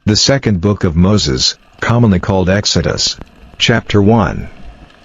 The second book of Moses, commonly called Exodus. Chapter 1.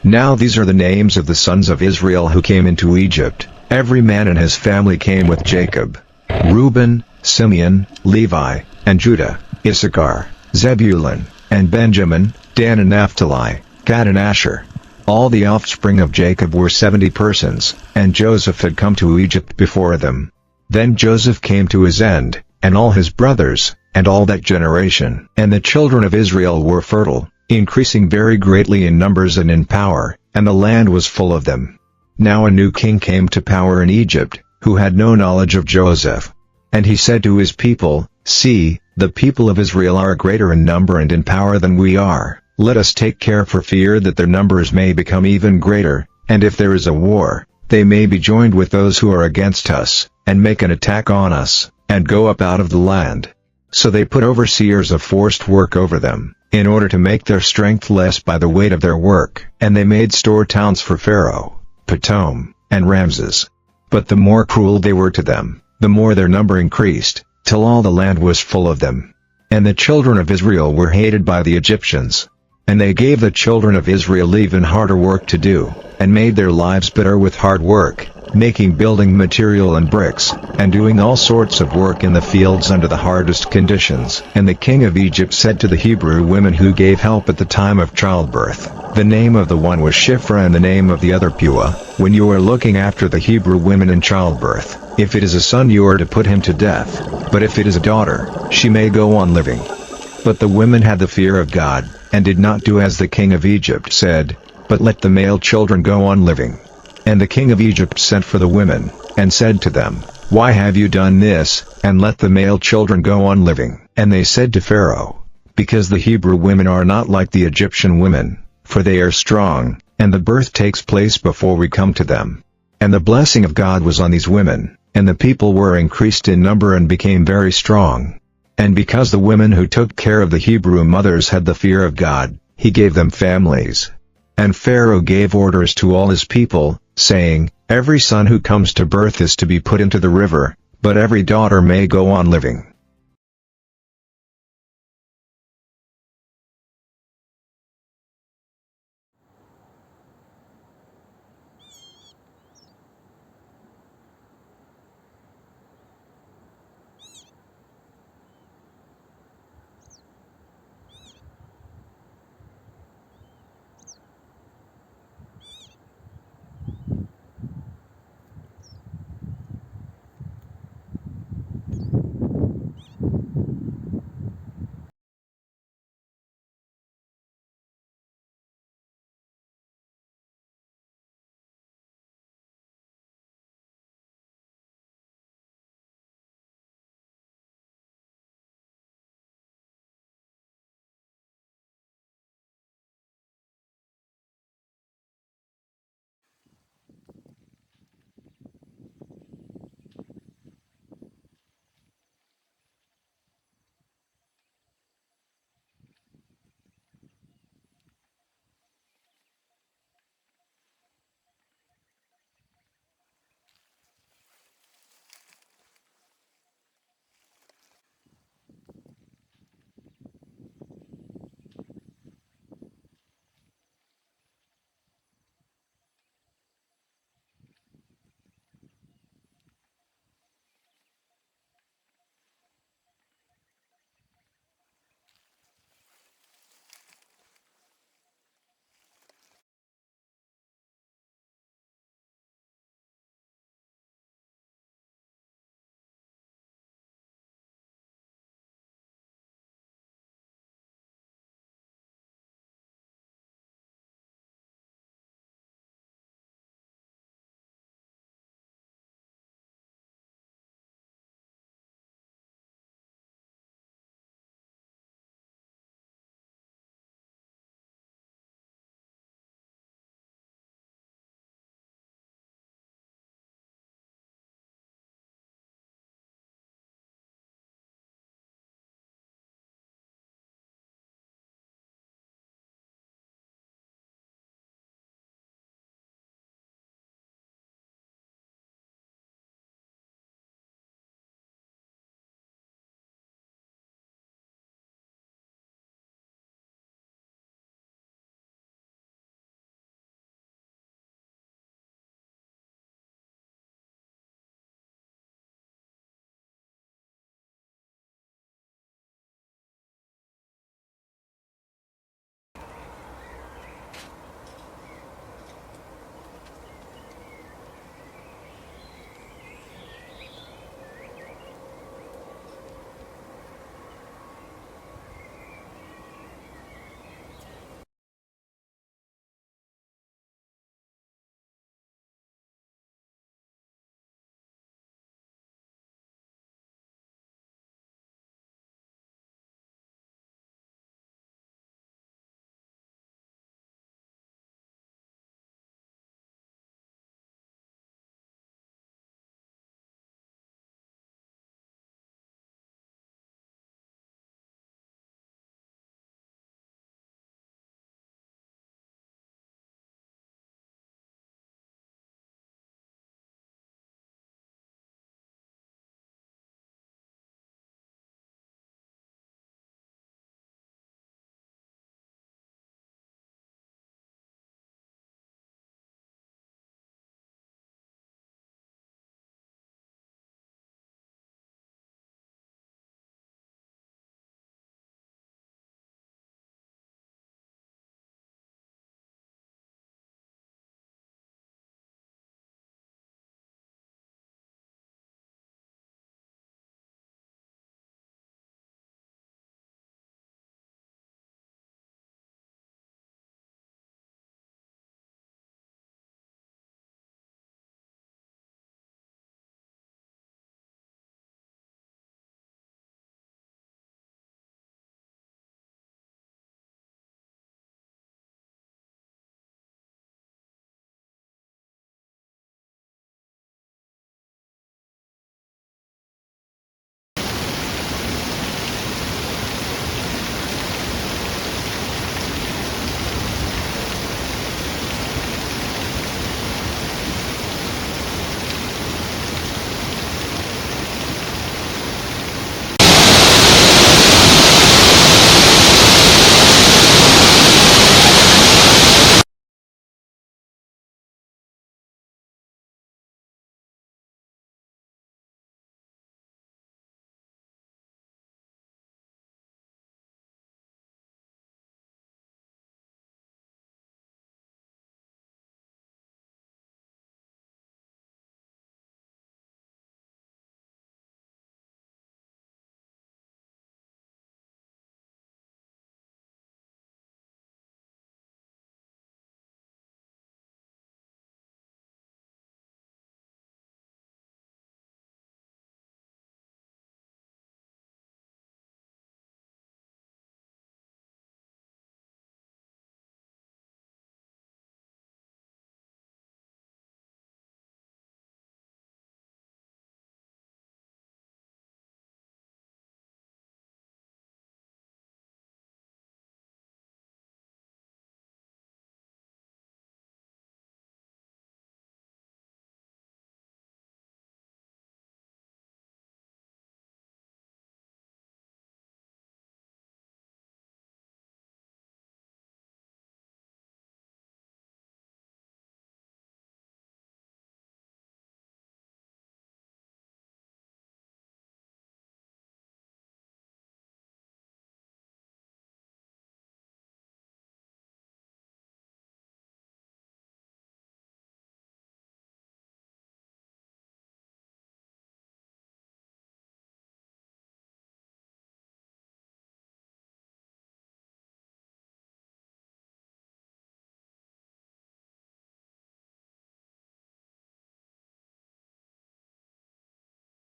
Now these are the names of the sons of Israel who came into Egypt. Every man and his family came with Jacob. Reuben, Simeon, Levi, and Judah, Issachar, Zebulun, and Benjamin, Dan and Naphtali, Gad and Asher. All the offspring of Jacob were 70 persons, and Joseph had come to Egypt before them. Then Joseph came to his end, and all his brothers, and all that generation. And the children of Israel were fertile, increasing very greatly in numbers and in power, and the land was full of them. Now a new king came to power in Egypt, who had no knowledge of Joseph. And he said to his people, "See, the people of Israel are greater in number and in power than we are. Let us take care for fear that their numbers may become even greater, and if there is a war, they may be joined with those who are against us, and make an attack on us, and go up out of the land." So they put overseers of forced work over them, in order to make their strength less by the weight of their work. And they made store towns for Pharaoh, Pithom, and Ramses. But the more cruel they were to them, the more their number increased, till all the land was full of them. And the children of Israel were hated by the Egyptians. And they gave the children of Israel even harder work to do, and made their lives bitter with hard work, making building material and bricks, and doing all sorts of work in the fields under the hardest conditions. And the king of Egypt said to the Hebrew women who gave help at the time of childbirth, the name of the one was Shiphrah and the name of the other Puah, "When you are looking after the Hebrew women in childbirth, if it is a son you are to put him to death, but if it is a daughter, she may go on living." But the women had the fear of God, and did not do as the king of Egypt said, but let the male children go on living. And the king of Egypt sent for the women, and said to them, "Why have you done this, and let the male children go on living?" And they said to Pharaoh, "Because the Hebrew women are not like the Egyptian women, for they are strong, and the birth takes place before we come to them." And the blessing of God was on these women, and the people were increased in number and became very strong. And because the women who took care of the Hebrew mothers had the fear of God, he gave them families. And Pharaoh gave orders to all his people, saying, "Every son who comes to birth is to be put into the river, but every daughter may go on living."